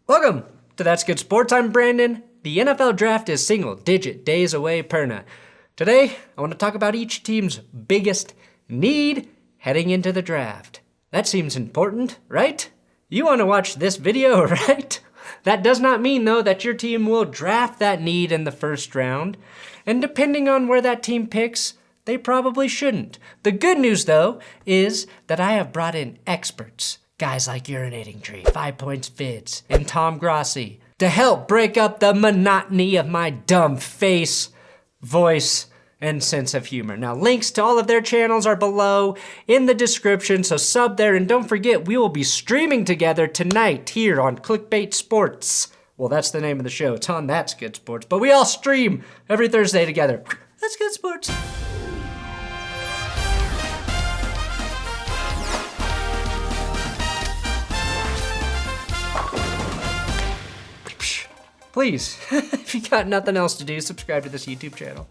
Welcome to That's Good Sports. I'm Brandon. The NFL draft is single-digit days away, perna. Today, I want to talk about each team's biggest need heading into the draft. That seems important, right? You want to watch this video, right? That does not mean, though, that your team will draft that need in the first round. And depending on where that team picks, they probably shouldn't. The good news, though, is that I have brought in experts. Guys like Urinating Tree, 5 Points Fitz, and Tom Grossi to help break up the monotony of my dumb face, voice, and sense of humor. Now, links to all of their channels are below in the description, so sub there. And don't forget, we will be streaming together tonight here on Clickbait Sports. Well, that's the name of the show. It's on That's Good Sports. But we all stream every Thursday together. That's Good Sports. Please, if you got nothing else to do, subscribe to this YouTube channel.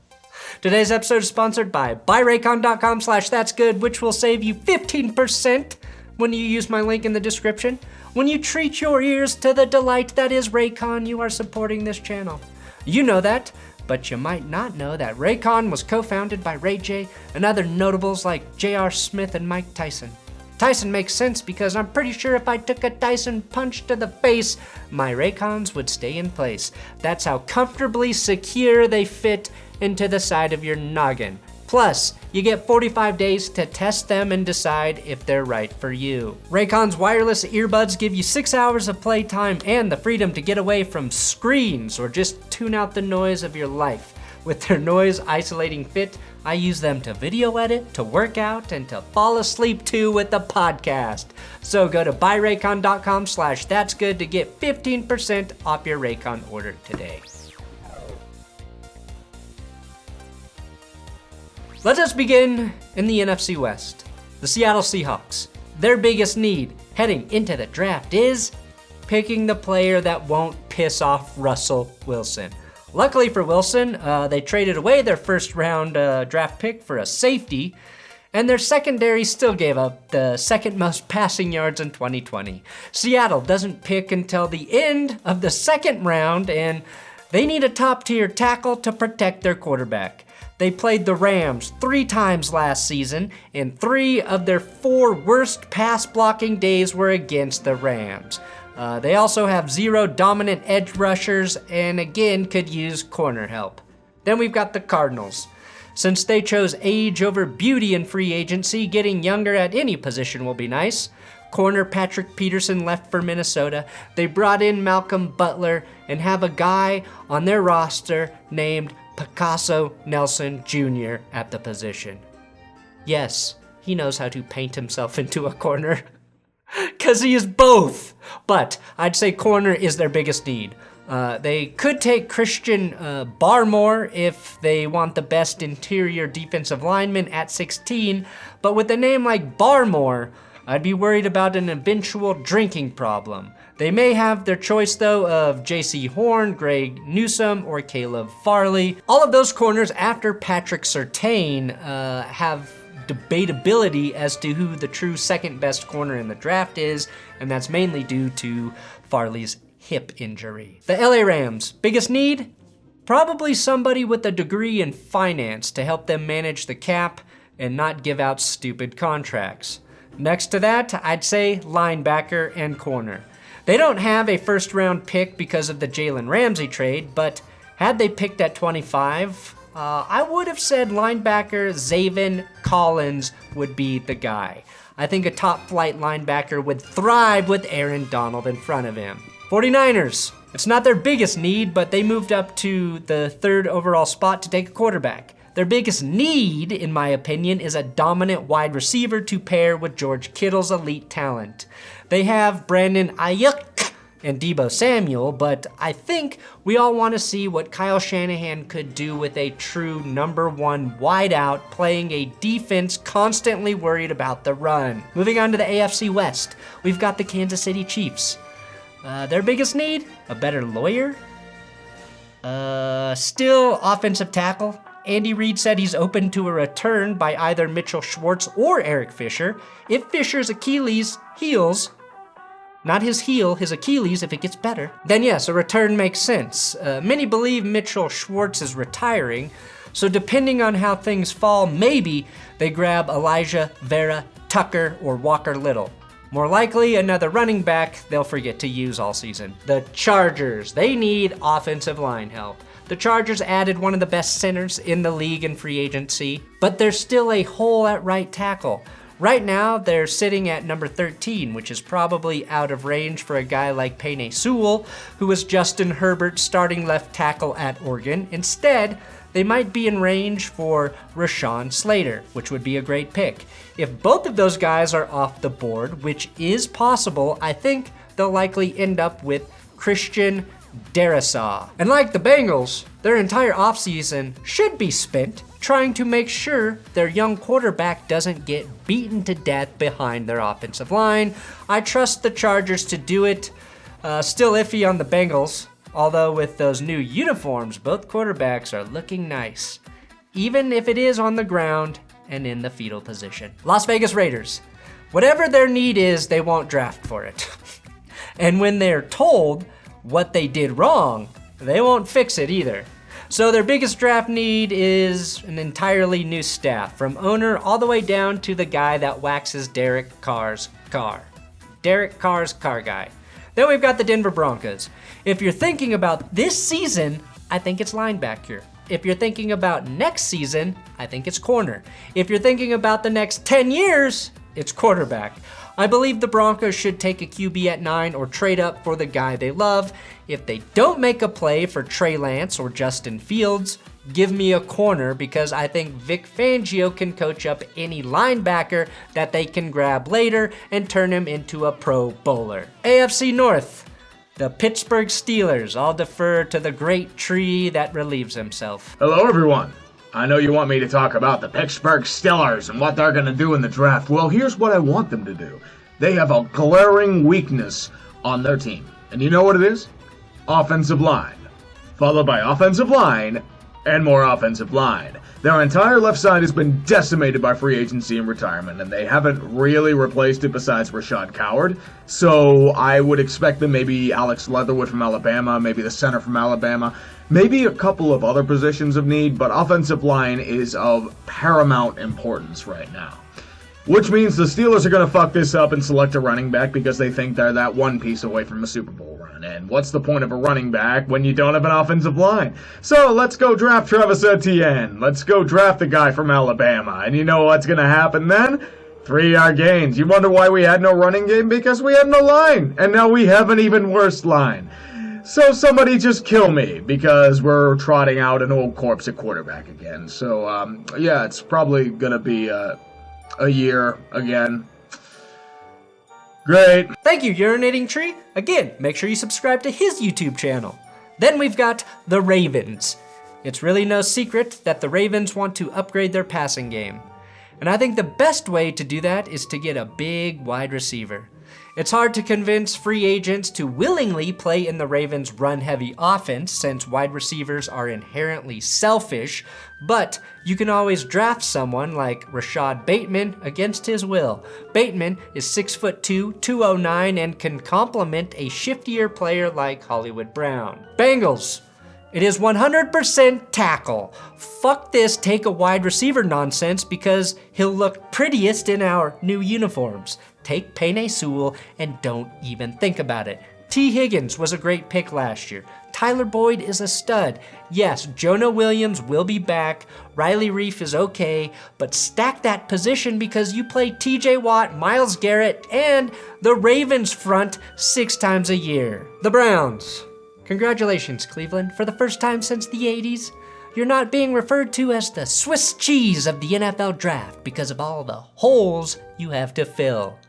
Today's episode is sponsored by buyraycon.com/thatsgood, which will save you 15% when you use my link in the description. When you treat your ears to the delight that is Raycon, you are supporting this channel. You know that, but you might not know that Raycon was co-founded by Ray J and other notables like J.R. Smith and Mike Tyson. Tyson makes sense because I'm pretty sure if I took a Tyson punch to the face, my Raycons would stay in place. That's how comfortably secure they fit into the side of your noggin. Plus, you get 45 days to test them and decide if they're right for you. Raycon's wireless earbuds give you 6 hours of playtime and the freedom to get away from screens or just tune out the noise of your life. With their noise isolating fit, I use them to video edit, to work out, and to fall asleep to with the podcast. So go to buyraycon.com/thatsgood to get 15% off your Raycon order today. Let us begin in the NFC West. The Seattle Seahawks. Their biggest need heading into the draft is picking the player that won't piss off Russell Wilson. Luckily for Wilson, they traded away their first round draft pick for a safety, and their secondary still gave up the second most passing yards in 2020. Seattle doesn't pick until the end of the second round, and they need a top-tier tackle to protect their quarterback. They played the Rams 3 times last season, and 3 of their 4 worst pass-blocking days were against the Rams. They also have 0 dominant edge rushers and again could use corner help. Then we've got the Cardinals. Since they chose age over beauty in free agency, getting younger at any position will be nice. Corner Patrick Peterson left for Minnesota. They brought in Malcolm Butler and have a guy on their roster named Picasso Nelson Jr. at the position. Yes, he knows how to paint himself into a corner. Because he is both. But I'd say corner is their biggest need. They could take Christian Barmore if they want the best interior defensive lineman at 16. But with a name like Barmore, I'd be worried about an eventual drinking problem. They may have their choice, though, of J.C. Horn, Greg Newsome, or Caleb Farley. All of those corners after Patrick Surtain have debatability as to who the true second best corner in the draft is, and that's mainly due to Farley's hip injury. The LA Rams, biggest need? Probably somebody with a degree in finance to help them manage the cap and not give out stupid contracts. Next to that, I'd say linebacker and corner. They don't have a first round pick because of the Jalen Ramsey trade, but had they picked at 25, I would have said linebacker Zaven Collins would be the guy. I think a top flight linebacker would thrive with Aaron Donald in front of him. 49ers, it's not their biggest need, but they moved up to the 3rd overall spot to take a quarterback. Their biggest need, in my opinion, is a dominant wide receiver to pair with George Kittle's elite talent. They have Brandon Ayuk and Deebo Samuel, but I think we all want to see what Kyle Shanahan could do with a true number 1 wideout playing a defense constantly worried about the run. Moving on to the AFC West, we've got the Kansas City Chiefs. Their biggest need? A better lawyer? Still offensive tackle. Andy Reid said he's open to a return by either Mitchell Schwartz or Eric Fisher. If Fisher's Achilles heals, not his heel, his Achilles if it gets better, then yes, a return makes sense. Many believe Mitchell Schwartz is retiring, so depending on how things fall, maybe they grab Elijah, Vera, Tucker, or Walker Little. More likely, another running back they'll forget to use all season. The Chargers, they need offensive line help. The Chargers added one of the best centers in the league in free agency, but there's still a hole at right tackle. Right now, they're sitting at number 13, which is probably out of range for a guy like Penei Sewell, who was Justin Herbert's starting left tackle at Oregon. Instead, they might be in range for Rashawn Slater, which would be a great pick. If both of those guys are off the board, which is possible, I think they'll likely end up with Christian Darrisaw. And like the Bengals, their entire offseason should be spent trying to make sure their young quarterback doesn't get beaten to death behind their offensive line. I trust the Chargers to do it. Still iffy on the Bengals, although with those new uniforms, both quarterbacks are looking nice, even if it is on the ground and in the fetal position. Las Vegas Raiders, whatever their need is, they won't draft for it. And when they're told what they did wrong, they won't fix it either. So their biggest draft need is an entirely new staff, from owner all the way down to the guy that waxes Derek Carr's car. Derek Carr's car guy. Then we've got the Denver Broncos. If you're thinking about this season, I think it's linebacker. If you're thinking about next season, I think it's corner. If you're thinking about the next 10 years, it's quarterback. I believe the Broncos should take a QB at 9 or trade up for the guy they love. If they don't make a play for Trey Lance or Justin Fields, give me a corner, because I think Vic Fangio can coach up any linebacker that they can grab later and turn him into a Pro Bowler. AFC North, the Pittsburgh Steelers. I'll defer to the great tree that relieves himself. Hello, everyone. I know you want me to talk about the Pittsburgh Steelers and what they're going to do in the draft. Well, here's what I want them to do. They have a glaring weakness on their team. And you know what it is? Offensive line. Followed by offensive line and more offensive line. Their entire left side has been decimated by free agency and retirement, and they haven't really replaced it besides Rashad Coward. So I would expect them, maybe Alex Leatherwood from Alabama, maybe the center from Alabama, maybe a couple of other positions of need, but offensive line is of paramount importance right now. Which means the Steelers are going to fuck this up and select a running back because they think they're that one piece away from a Super Bowl run. And what's the point of a running back when you don't have an offensive line? So let's go draft Travis Etienne. Let's go draft the guy from Alabama. And you know what's going to happen then? 3-yard gains. You wonder why we had no running game? Because we had no line. And now we have an even worse line. So somebody just kill me, because we're trotting out an old corpse at quarterback again. So, yeah, it's probably going to be a year again. Great. Thank you, Urinating Tree. Again, make sure you subscribe to his YouTube channel. Then we've got the Ravens. It's really no secret that the Ravens want to upgrade their passing game. And I think the best way to do that is to get a big wide receiver. It's hard to convince free agents to willingly play in the Ravens' run-heavy offense, since wide receivers are inherently selfish, but you can always draft someone like Rashad Bateman against his will. Bateman is 6'2", 209, and can complement a shiftier player like Hollywood Brown. Bengals. It is 100% tackle. Fuck this take a wide receiver nonsense, because he'll look prettiest in our new uniforms. Take Penei Sewell and don't even think about it. T. Higgins was a great pick last year. Tyler Boyd is a stud. Yes, Jonah Williams will be back. Riley Reif is okay, but stack that position because you play TJ Watt, Myles Garrett, and the Ravens front 6 times a year. The Browns. Congratulations, Cleveland. For the first time since the 80s, you're not being referred to as the Swiss cheese of the NFL draft because of all the holes you have to fill.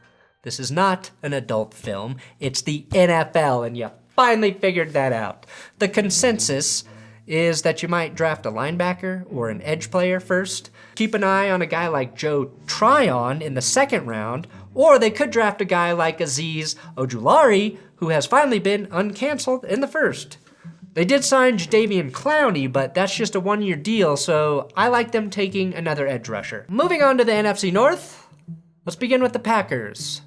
This is not an adult film, it's the NFL, and you finally figured that out. The consensus is that you might draft a linebacker or an edge player first. Keep an eye on a guy like Joe Tryon in the second round, or they could draft a guy like Azeez Ojulari, who has finally been uncanceled in the first. They did sign Jadeveon Clowney, but that's just a 1-year deal, so I like them taking another edge rusher. Moving on to the NFC North, let's begin with the Packers.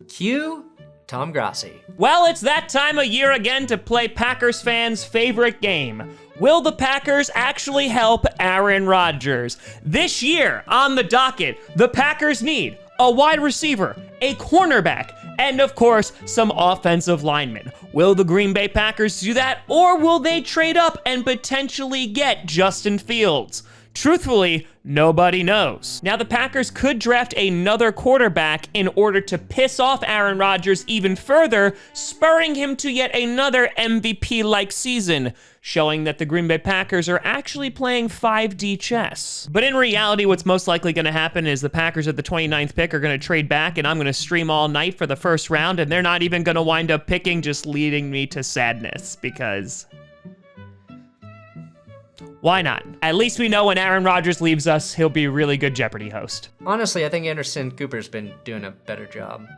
Cue Tom Grassi. Well, it's that time of year again to play Packers fans' favorite game. Will the Packers actually help Aaron Rodgers? This year on the docket, the Packers need a wide receiver, a cornerback, and of course, some offensive linemen. Will the Green Bay Packers do that, or will they trade up and potentially get Justin Fields? Truthfully, nobody knows. Now, the Packers could draft another quarterback in order to piss off Aaron Rodgers even further, spurring him to yet another MVP-like season, showing that the Green Bay Packers are actually playing 5D chess. But in reality, what's most likely gonna happen is the Packers at the 29th pick are gonna trade back, and I'm gonna stream all night for the first round, and they're not even gonna wind up picking, just leading me to sadness, because why not? At least we know when Aaron Rodgers leaves us, he'll be a really good Jeopardy host. Honestly, I think Anderson Cooper's been doing a better job.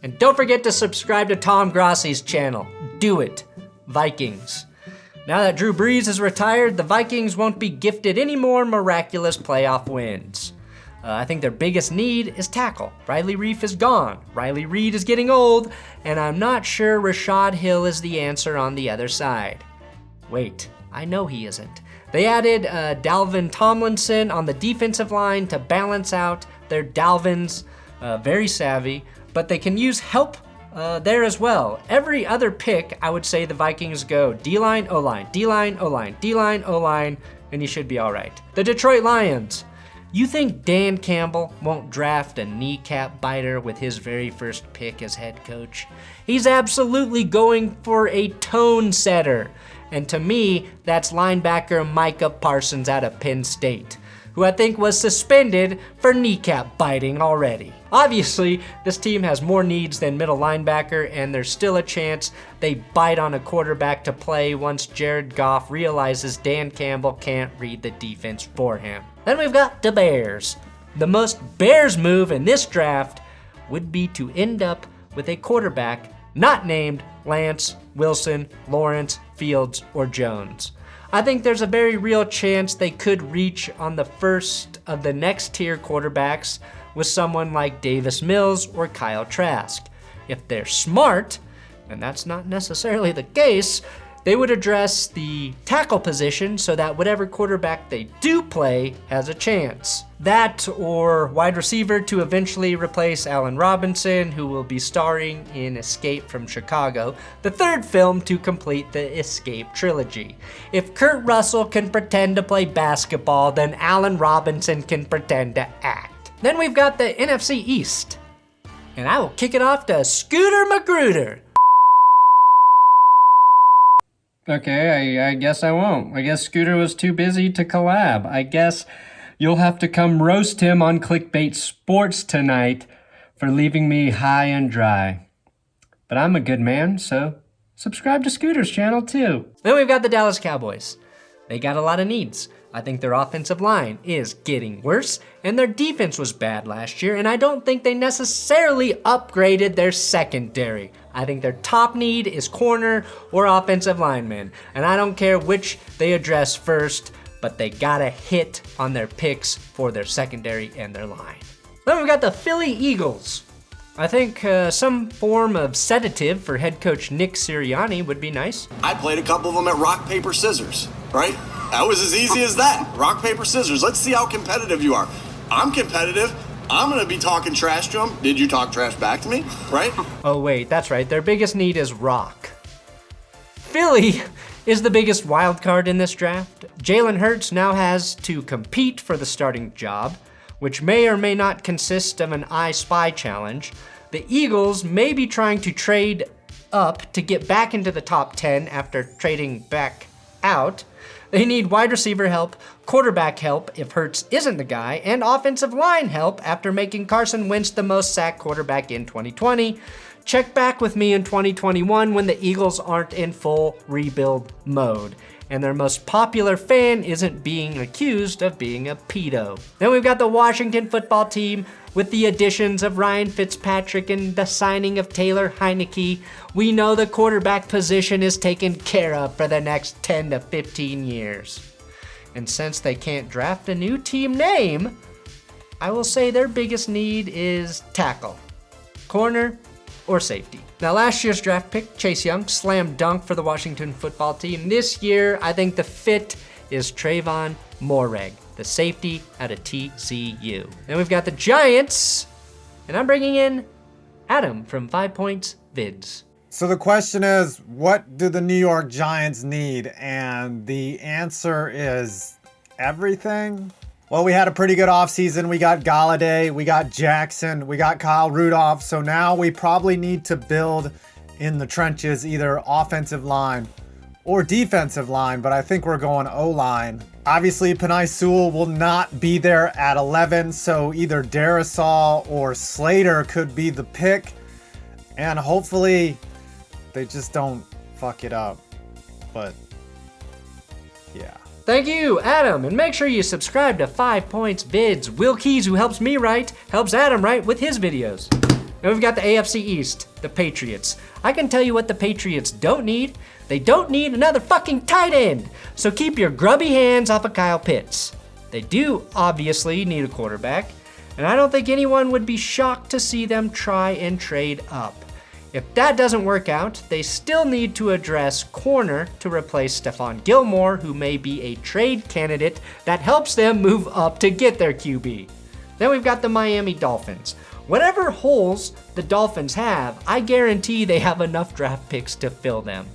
And don't forget to subscribe to Tom Grassi's channel. Do it. Vikings. Now that Drew Brees is retired, the Vikings won't be gifted any more miraculous playoff wins. I think their biggest need is tackle. Riley Reiff is gone. Riley Reid is getting old, and I'm not sure Rashad Hill is the answer on the other side. Wait, I know he isn't. They added Dalvin Tomlinson on the defensive line to balance out their Dalvins, very savvy, but they can use help there as well. Every other pick, I would say the Vikings go D-line, O-line, D-line, O-line, D-line, O-line, and you should be all right. The Detroit Lions. You think Dan Campbell won't draft a kneecap biter with his very first pick as head coach? He's absolutely going for a tone setter. And to me, that's linebacker Micah Parsons out of Penn State, who I think was suspended for kneecap biting already. Obviously, this team has more needs than middle linebacker, and there's still a chance they bite on a quarterback to play once Jared Goff realizes Dan Campbell can't read the defense for him. Then we've got the Bears. The most Bears move in this draft would be to end up with a quarterback not named Lance, Wilson, Lawrence, Fields, or Jones. I think there's a very real chance they could reach on the first of the next tier quarterbacks with someone like Davis Mills or Kyle Trask. If they're smart, and that's not necessarily the case, they would address the tackle position so that whatever quarterback they do play has a chance. That or wide receiver to eventually replace Allen Robinson, who will be starring in Escape from Chicago, the third film to complete the Escape trilogy. If Kurt Russell can pretend to play basketball, then Allen Robinson can pretend to act. Then we've got the NFC East. And I will kick it off to Scooter Magruder. Okay, I guess I won't. I guess Scooter was too busy to collab. I guess you'll have to come roast him on Clickbait Sports tonight for leaving me high and dry. But I'm a good man, so subscribe to Scooter's channel too. Then we've got the Dallas Cowboys. They got a lot of needs. I think their offensive line is getting worse, and their defense was bad last year, and I don't think they necessarily upgraded their secondary. I think their top need is corner or offensive lineman, and I don't care which they address first, but they gotta hit on their picks for their secondary and their line. Then we've got the Philly Eagles. I think some form of sedative for head coach Nick Sirianni would be nice. I played a couple of them at rock, paper, scissors, right? That was as easy as that. Rock, paper, scissors. Let's see how competitive you are. I'm competitive. I'm going to be talking trash to them. Did you talk trash back to me, right? Oh wait, that's right. Their biggest need is rock. Philly is the biggest wild card in this draft. Jalen Hurts now has to compete for the starting job, which may or may not consist of an I Spy challenge. The Eagles may be trying to trade up to get back into the top 10 after trading back out. They need wide receiver help, quarterback help if Hurts isn't the guy, and offensive line help after making Carson Wentz the most sacked quarterback in 2020. Check back with me in 2021 when the Eagles aren't in full rebuild mode, and their most popular fan isn't being accused of being a pedo. Then we've got the Washington football team with the additions of Ryan Fitzpatrick and the signing of Taylor Heineke. We know the quarterback position is taken care of for the next 10 to 15 years. And since they can't draft a new team name, I will say their biggest need is tackle. Corner, or safety. Now, last year's draft pick, Chase Young, slam dunk for the Washington football team. This year, I think the fit is Trayvon Moreg, the safety out of TCU. Then we've got the Giants, and I'm bringing in Adam from 5 Points Vids. So the question is, what do the New York Giants need? And the answer is everything. Well, we had a pretty good offseason. We got Galladay, we got Jackson, we got Kyle Rudolph. So now we probably need to build in the trenches, either offensive line or defensive line, but I think we're going O-line. Obviously, Penei Sewell will not be there at 11, so either Darrisaw or Slater could be the pick. And hopefully they just don't fuck it up. But yeah. Thank you, Adam, and make sure you subscribe to 5 Points Vids. Will Keys, who helps me write, helps Adam write with his videos. And we've got the AFC East, the Patriots. I can tell you what the Patriots don't need. They don't need another fucking tight end. So keep your grubby hands off of Kyle Pitts. They do obviously need a quarterback, and I don't think anyone would be shocked to see them try and trade up. If that doesn't work out, they still need to address corner to replace Stephon Gilmore, who may be a trade candidate that helps them move up to get their QB. Then we've got the Miami Dolphins. Whatever holes the Dolphins have, I guarantee they have enough draft picks to fill them.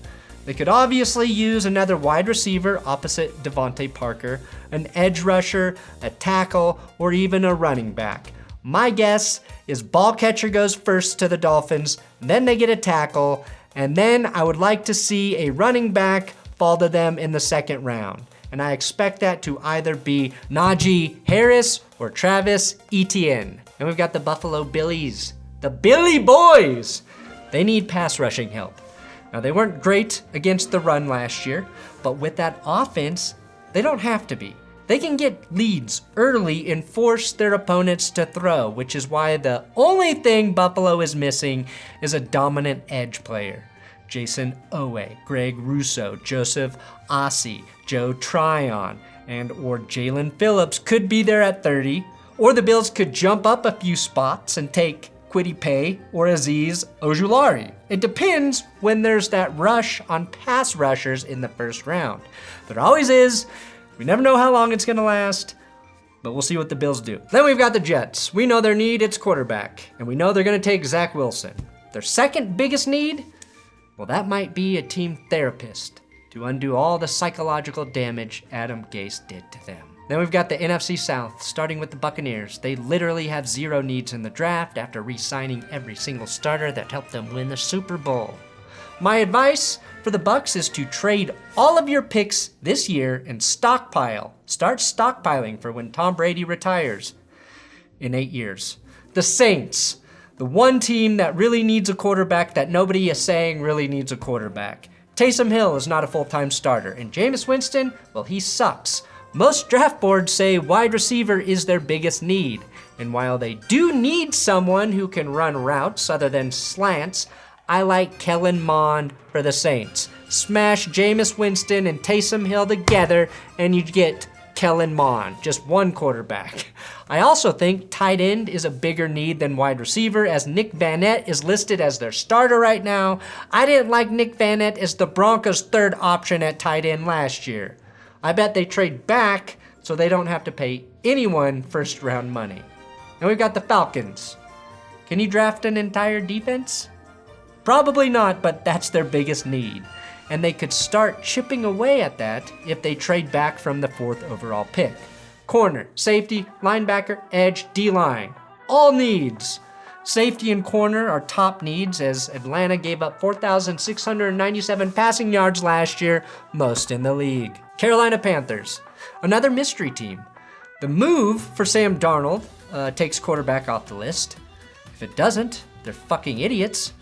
They could obviously use another wide receiver opposite Devontae Parker, an edge rusher, a tackle, or even a running back. My guess is ball catcher goes first to the Dolphins, then they get a tackle, and then I would like to see a running back fall to them in the second round. And I expect that to either be Najee Harris or Travis Etienne. And we've got the Buffalo Billies, the Billy Boys. They need pass rushing help. Now, they weren't great against the run last year, but with that offense, they don't have to be. They can get leads early and force their opponents to throw, which is why the only thing Buffalo is missing is a dominant edge player. Jason Owe, Greg Russo, Joseph Ossie, Joe Tryon, and or Jalen Phillips could be there at 30, or the Bills could jump up a few spots and take Kwity Paye or Azeez Ojulari. It depends when there's that rush on pass rushers in the first round. There always is. We never know how long it's gonna last, but we'll see what the Bills do. Then we've got the Jets. We know their need, it's quarterback, and we know they're gonna take Zach Wilson. Their second biggest need, well, that might be a team therapist to undo all the psychological damage Adam Gase did to them. Then we've got the NFC South, starting with the Buccaneers. They literally have zero needs in the draft after re-signing every single starter that helped them win the Super Bowl. My advice for the Bucs is to trade all of your picks this year and stockpile. Start stockpiling for when Tom Brady retires in 8 years. The Saints, the one team that really needs a quarterback that nobody is saying really needs a quarterback. Taysom Hill is not a full-time starter, and Jameis Winston, well, he sucks. Most draft boards say wide receiver is their biggest need, and while they do need someone who can run routes other than slants, I like Kellen Mond for the Saints. Smash Jameis Winston and Taysom Hill together, and you get Kellen Mond, just one quarterback. I also think tight end is a bigger need than wide receiver, as Nick Vannett is listed as their starter right now. I didn't like Nick Vannett as the Broncos' third option at tight end last year. I bet they trade back so they don't have to pay anyone first round money. And we've got the Falcons. Can you draft an entire defense? Probably not, but that's their biggest need. And they could start chipping away at that if they trade back from the 4th overall pick. Corner, safety, linebacker, edge, D-line. All needs. Safety and corner are top needs, as Atlanta gave up 4,697 passing yards last year, most in the league. Carolina Panthers, another mystery team. The move for Sam Darnold takes quarterback off the list. If it doesn't, they're fucking idiots.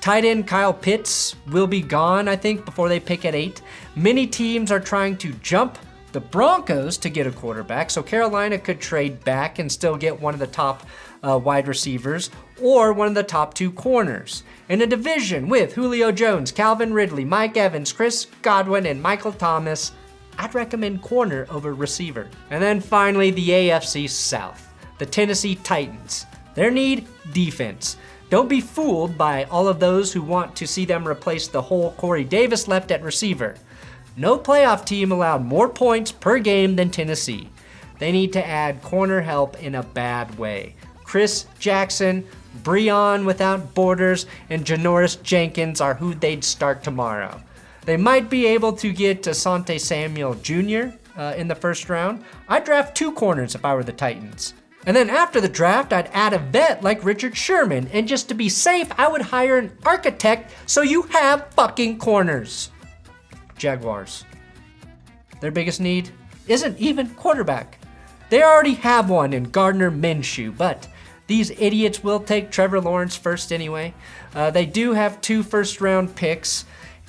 Tight end Kyle Pitts will be gone, I think, before they pick at 8. Many teams are trying to jump the Broncos to get a quarterback, so Carolina could trade back and still get one of the top wide receivers or one of the top 2 corners. In a division with Julio Jones, Calvin Ridley, Mike Evans, Chris Godwin, and Michael Thomas, I'd recommend corner over receiver. And then finally, the AFC South, the Tennessee Titans. Their need, defense. Don't be fooled by all of those who want to see them replace the hole Corey Davis left at receiver. No playoff team allowed more points per game than Tennessee. They need to add corner help in a bad way. Chris Jackson, Breon without borders, and Janoris Jenkins are who they'd start tomorrow. They might be able to get Asante Samuel Jr. In the first round. I'd draft 2 corners if I were the Titans. And then after the draft, I'd add a vet like Richard Sherman, and just to be safe, I would hire an architect so you have fucking corners. Jaguars. Their biggest need isn't even quarterback. They already have one in Gardner Minshew, but these idiots will take Trevor Lawrence first anyway. They do have 2 first-round picks,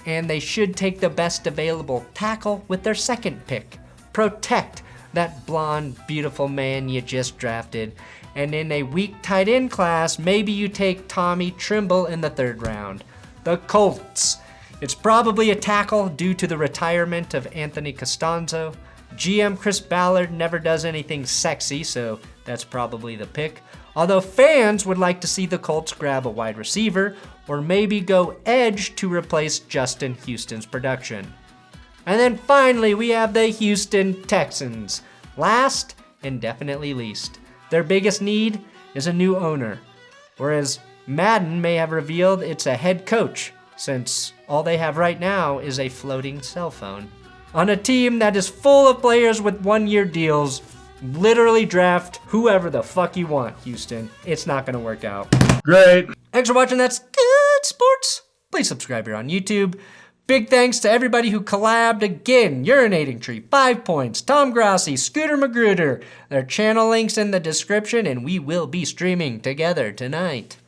and they should take the best available tackle with their second pick. Protect that blonde, beautiful man you just drafted. And in a weak tight end class, maybe you take Tommy Trimble in the 3rd round. The Colts. It's probably a tackle due to the retirement of Anthony Costanzo. GM Chris Ballard never does anything sexy, so that's probably the pick. Although fans would like to see the Colts grab a wide receiver, or maybe go edge to replace Justin Houston's production. And then finally, we have the Houston Texans. Last and definitely least. Their biggest need is a new owner. Whereas Madden may have revealed it's a head coach, since all they have right now is a floating cell phone. On a team that is full of players with 1-year deals, literally draft whoever the fuck you want, Houston. It's not gonna work out. Great. Thanks for watching That's Good Sports. Please subscribe here on YouTube. Big thanks to everybody who collabed again. Urinating Tree, 5 Points, Tom Grossi, Scooter Magruder. Their channel links in the description, and we will be streaming together tonight.